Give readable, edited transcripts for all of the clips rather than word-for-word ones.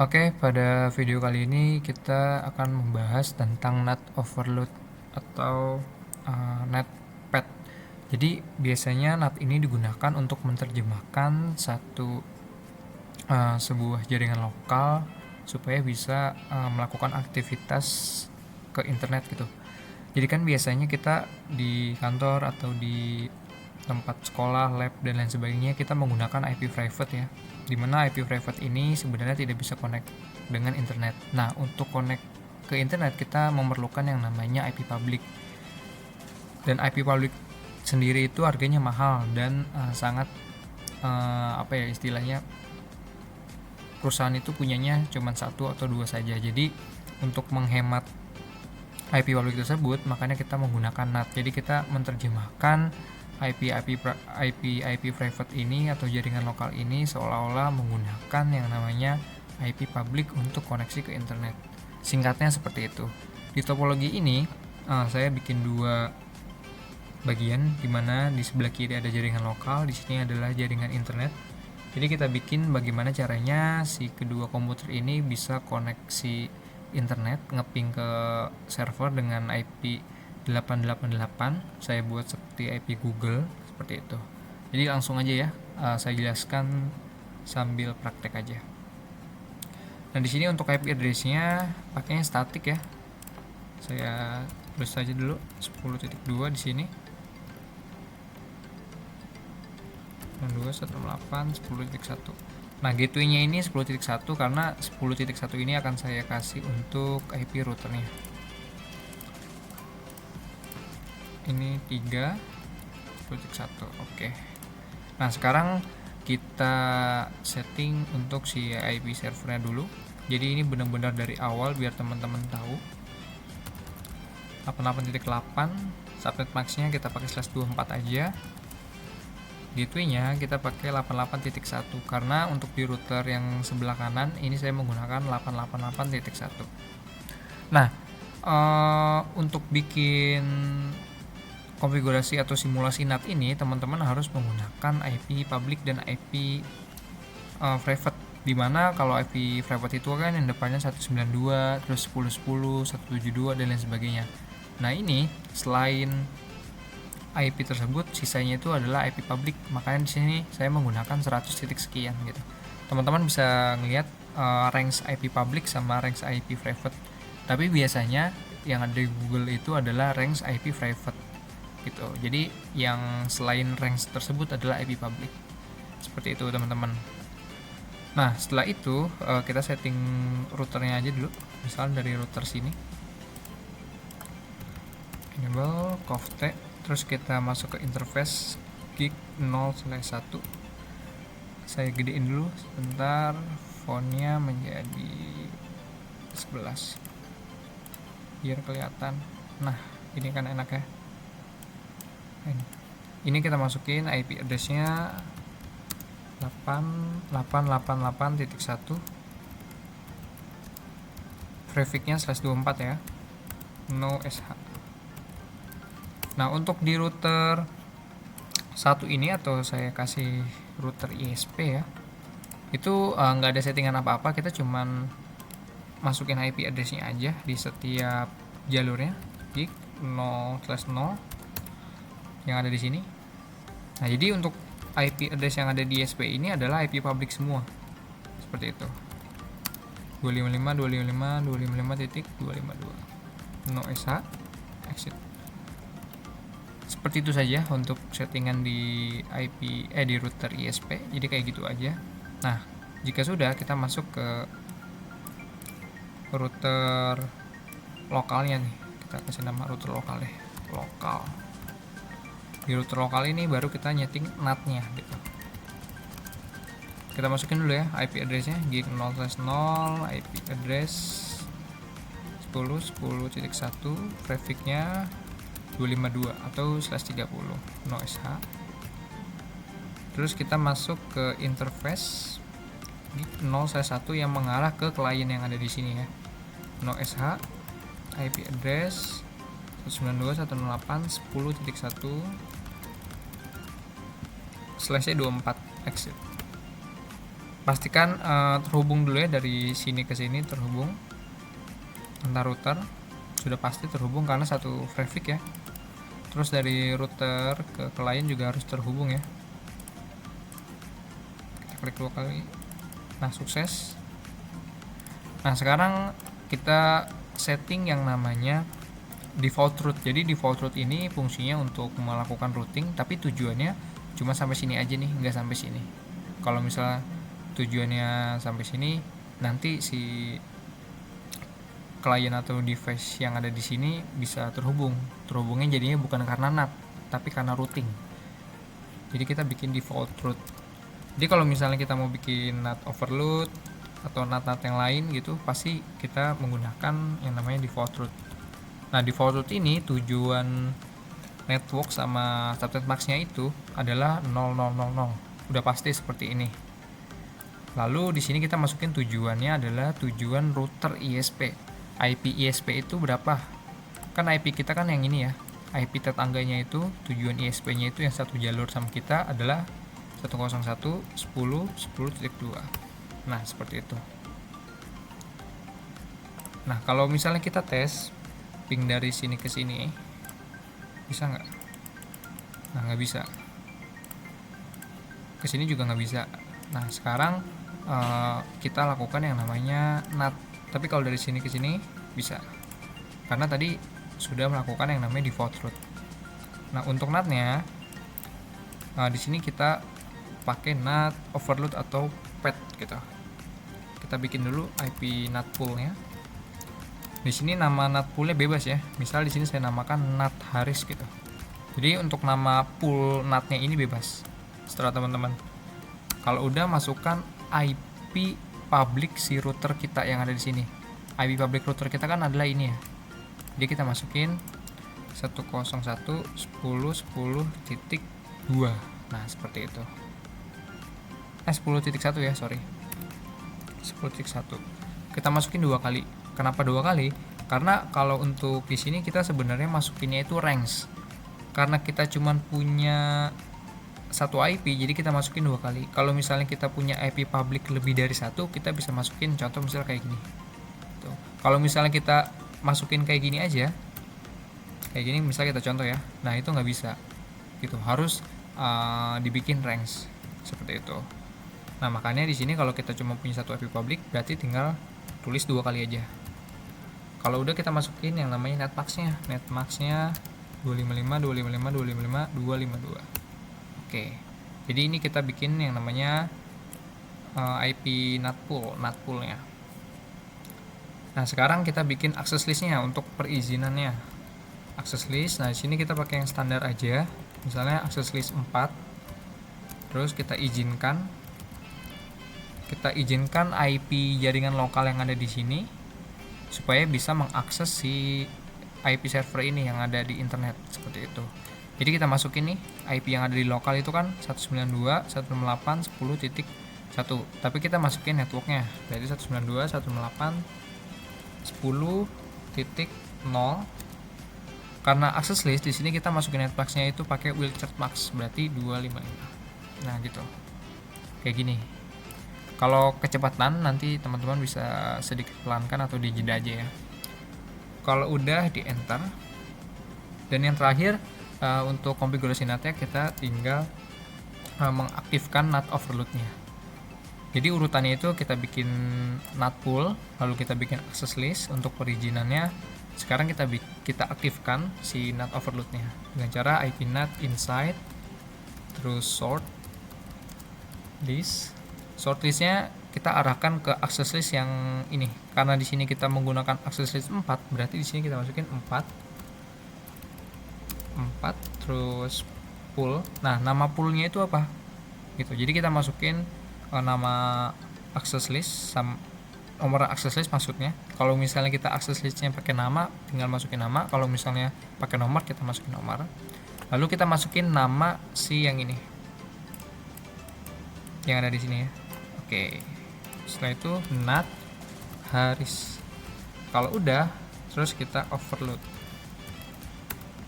Oke, pada video kali ini kita akan membahas tentang NAT overload atau NATpad. Jadi biasanya NAT ini digunakan untuk menerjemahkan sebuah jaringan lokal supaya bisa melakukan aktivitas ke internet gitu. Jadi kan biasanya kita di kantor atau di tempat sekolah, lab, dan lain sebagainya kita menggunakan IP private ya, dimana IP private ini sebenarnya tidak bisa connect dengan internet. Nah, untuk connect ke internet kita memerlukan yang namanya IP public, dan IP public sendiri itu harganya mahal dan sangat istilahnya perusahaan itu punyanya cuma satu atau dua saja. Jadi untuk menghemat IP public tersebut, makanya kita menggunakan NAT. Jadi kita menerjemahkan IP private ini atau jaringan lokal ini seolah-olah menggunakan yang namanya IP public untuk koneksi ke internet. Singkatnya seperti itu. Di topologi ini saya bikin dua bagian, dimana di sebelah kiri ada jaringan lokal, di sini adalah jaringan internet. Jadi kita bikin bagaimana caranya si kedua komputer ini bisa koneksi internet, ngeping ke server dengan IP 888. Saya buat seperti IP Google seperti itu. Jadi langsung aja ya, saya jelaskan sambil praktek aja. Nah, di sini untuk IP address-nya pakainya statik ya. Saya tulis saja dulu 10.2 di sini. 2.168.10.1. Nah, gateway-nya ini 10.1 karena 10.1 ini akan saya kasih untuk IP routernya. Ini 3.10.1. Oke. Nah, sekarang kita setting untuk si IP servernya dulu. Jadi ini benar-benar dari awal biar teman-teman tahu. 88.8, subnet max-nya kita pakai /24 aja. Gateway-nya kita pakai 88.1 karena untuk di router yang sebelah kanan ini saya menggunakan 888.1. Nah, untuk bikin konfigurasi atau simulasi NAT ini teman-teman harus menggunakan IP public dan IP private, dimana kalau IP private itu kan yang depannya 192, terus 1010, 172 dan lain sebagainya. Nah, ini selain IP tersebut sisanya itu adalah IP public, makanya di sini saya menggunakan 100 titik sekian gitu. Teman-teman bisa ngelihat range IP public sama range IP private, tapi biasanya yang ada di Google itu adalah range IP private gitu. Jadi yang selain range tersebut adalah IP public. Seperti itu teman-teman. Nah, setelah itu kita setting routernya aja dulu. Misalnya dari router sini, enable COFT, terus kita masuk ke interface gig 0/1. Saya gedein dulu sebentar, fontnya menjadi 11 biar kelihatan. Nah, ini kan enak ya. Ini kita masukin IP address-nya 8888.1, traffic-nya /24 ya, no sh. Nah, untuk di router satu ini, atau saya kasih router ISP ya, itu nggak ada settingan apa-apa, kita cuman masukin IP address-nya aja di setiap jalurnya, gig 0/0 yang ada di sini. Nah, jadi untuk IP address yang ada di ISP ini adalah IP public semua. Seperti itu. 255.255.255.252. No sh, exit. Seperti itu saja untuk settingan di di router ISP. Jadi kayak gitu aja. Nah, jika sudah, kita masuk ke router lokalnya nih. Kita kasih nama router lokal deh. Lokal. Di router lokal ini baru kita nyeting NAT-nya gitu. Kita masukin dulu ya IP address-nya, gig 0/0, IP address 10.10.1, traffic-nya 252 atau /30, no sh. Terus kita masuk ke interface gig 0/1 yang mengarah ke klien yang ada di sini ya, no sh, IP address 192.168.10.1 /24, exit. pastikan terhubung dulu ya, dari sini ke sini terhubung antar router, sudah pasti terhubung karena satu traffic ya. Terus dari router ke klien juga harus terhubung ya. Kita klik 2 kali. Nah, sukses. Nah, sekarang kita setting yang namanya default route. Jadi default route ini fungsinya untuk melakukan routing, tapi tujuannya cuma sampai sini aja nih, nggak sampai sini. Kalau misalnya tujuannya sampai sini, nanti si klien atau device yang ada di sini bisa terhubung. Terhubungnya jadinya bukan karena NAT, tapi karena routing. Jadi kita bikin default route. Jadi kalau misalnya kita mau bikin NAT overload atau NAT-NAT yang lain gitu, pasti kita menggunakan yang namanya default route. Nah, default route ini tujuan network sama subnet max-nya itu adalah 0000. Udah pasti seperti ini. Lalu di sini kita masukin tujuannya adalah tujuan router ISP. IP ISP itu berapa? Kan IP kita kan yang ini ya. IP tetangganya itu, tujuan ISP-nya itu yang satu jalur sama kita adalah 101.10.10.2. Nah, seperti itu. Nah, kalau misalnya kita tes ping dari sini ke sini, bisa nggak? Nah, nggak bisa. Ke sini juga nggak bisa. Nah, sekarang kita lakukan yang namanya NAT. Tapi kalau dari sini ke sini bisa. Karena tadi sudah melakukan yang namanya default route. Nah, untuk NAT-nya di sini kita pakai NAT overload atau PET gitu. Kita bikin dulu IP NAT pool-nya. Di sini nama NAT pool-nya bebas ya. Misal di sini saya namakan NAT Haris gitu. Jadi untuk nama pool NAT-nya ini bebas. Setelah teman-teman, kalau udah masukkan IP public si router kita yang ada di sini. IP public router kita kan adalah ini ya. Jadi kita masukin 101.10.10.2. Nah, seperti itu. 10.1 ya, sorry. 10.1. Kita masukin 2 kali. Kenapa 2 kali? Karena kalau untuk di sini kita sebenarnya masukinnya itu range. Karena kita cuman punya satu IP, jadi kita masukin 2 kali. Kalau misalnya kita punya IP public lebih dari 1, kita bisa masukin contoh misalnya kayak gini. Tuh. Kalau misalnya kita masukin kayak gini aja, kayak gini misalnya kita contoh ya. Nah, itu nggak bisa. Gitu, harus dibikin range seperti itu. Nah, makanya di sini kalau kita cuma punya satu IP public, berarti tinggal tulis 2 kali aja. Kalau udah kita masukin yang namanya netmax-nya. Netmax-nya 255.255.255.252. Oke. Jadi ini kita bikin yang namanya IP NAT pool-nya. Nah, sekarang kita bikin access list-nya untuk perizinannya. Access list. Nah, di sini kita pakai yang standar aja. Misalnya access list 4. Terus kita izinkan IP jaringan lokal yang ada di sini supaya bisa mengakses si IP server ini yang ada di internet seperti itu. Jadi kita masukin nih IP yang ada di lokal itu kan 192.168.10.1, tapi kita masukin networknya, berarti 192.168.10.0. Karena access list di sini kita masukin netmax-nya itu pakai Wildcard Max, berarti 255. Nah, gitu. Kayak gini. Kalau kecepatan nanti teman-teman bisa sedikit pelankan atau dijeda aja ya. Kalau udah di enter. Dan yang terakhir untuk konfigurasi NAT-nya kita tinggal mengaktifkan NAT overload-nya. Jadi urutannya itu kita bikin NAT pool, lalu kita bikin access list untuk perizinannya. Sekarang kita aktifkan si NAT overload-nya dengan cara IP NAT inside, terus sort list. Sort list-nya kita arahkan ke access list yang ini. Karena di sini kita menggunakan access list 4, berarti di sini kita masukin 4 terus pool. Nah, nama poolnya itu apa? Gitu. Jadi kita masukin nama access list sama nomor access list maksudnya. Kalau misalnya kita access listnya pakai nama, tinggal masukin nama. Kalau misalnya pakai nomor, kita masukin nomor. Lalu kita masukin nama si yang ini, yang ada di sini ya. Oke. Setelah itu NAT Haris. Kalau udah, terus kita overload.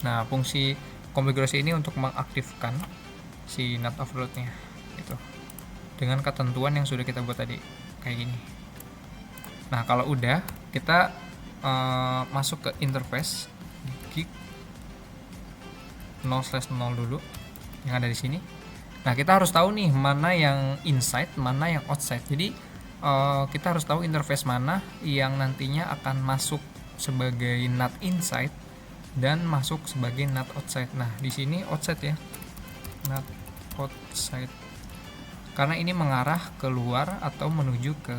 Nah, fungsi konfigurasi ini untuk mengaktifkan si NAT overload-nya. Gitu. dengan ketentuan yang sudah kita buat tadi kayak gini. Nah, kalau udah kita masuk ke interface gig 0/0 dulu yang ada di sini. Nah, kita harus tahu nih mana yang inside, mana yang outside. Jadi kita harus tahu interface mana yang nantinya akan masuk sebagai NAT inside dan masuk sebagai NAT outside. Nah, di sini outside ya, NAT outside, karena ini mengarah keluar atau menuju ke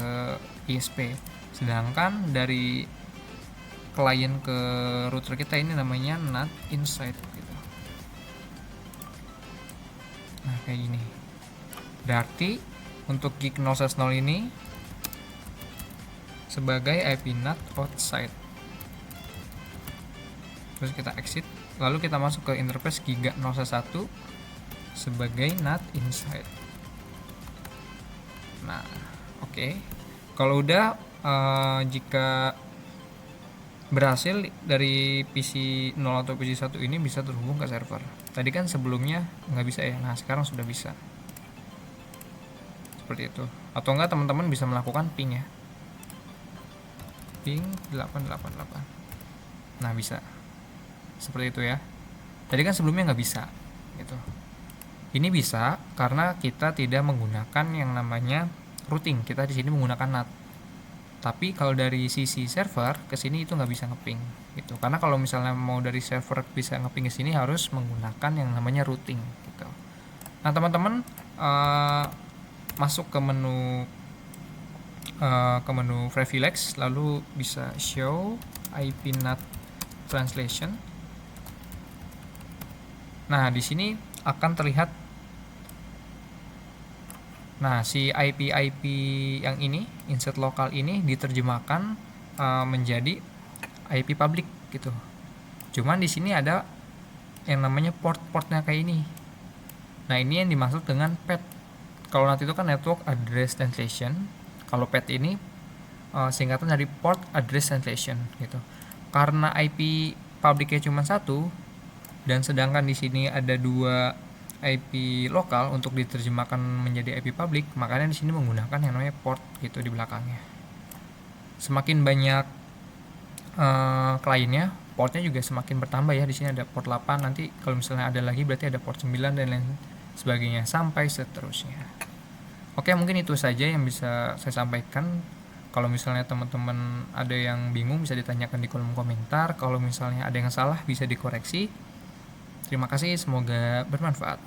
ISP. Sedangkan dari klien ke router kita ini namanya NAT inside gitu. Nah, kayak gini. Berarti untuk gig 0/0 ini sebagai IP NAT outside. Terus kita exit, lalu kita masuk ke interface giga 0/1 sebagai NAT inside. Nah, oke. Kalau udah jika berhasil dari PC 0 atau PC 1 ini bisa terhubung ke server. Tadi kan sebelumnya nggak bisa ya, nah sekarang sudah bisa. Seperti itu. Atau enggak teman-teman bisa melakukan ping ya. Ping 888. Nah, bisa. Seperti itu ya. Tadi kan sebelumnya nggak bisa gitu. Ini bisa karena kita tidak menggunakan yang namanya routing. Kita di sini menggunakan NAT. Tapi kalau dari sisi server ke sini itu nggak bisa ngeping gitu. Karena kalau misalnya mau dari server bisa ngeping ke sini harus menggunakan yang namanya routing gitu. Nah, teman-teman masuk ke menu privilege, lalu bisa show IP NAT translation. Nah, di sini akan terlihat, nah, si IP yang ini, insert lokal ini diterjemahkan menjadi IP public gitu. Cuman di sini ada yang namanya port-portnya kayak ini. Nah, ini yang dimaksud dengan PAT. Kalau nanti itu kan network address translation. Kalau PAT ini singkatan dari port address translation gitu. Karena IP publicnya cuma satu dan sedangkan di sini ada dua IP lokal untuk diterjemahkan menjadi IP public, makanya di sini menggunakan yang namanya port gitu di belakangnya. Semakin banyak kliennya, portnya juga semakin bertambah ya. Di sini ada port 8, nanti kalau misalnya ada lagi berarti ada port 9 dan lain sebagainya sampai seterusnya. Oke, mungkin itu saja yang bisa saya sampaikan. Kalau misalnya teman-teman ada yang bingung bisa ditanyakan di kolom komentar. Kalau misalnya ada yang salah bisa dikoreksi. Terima kasih, semoga bermanfaat.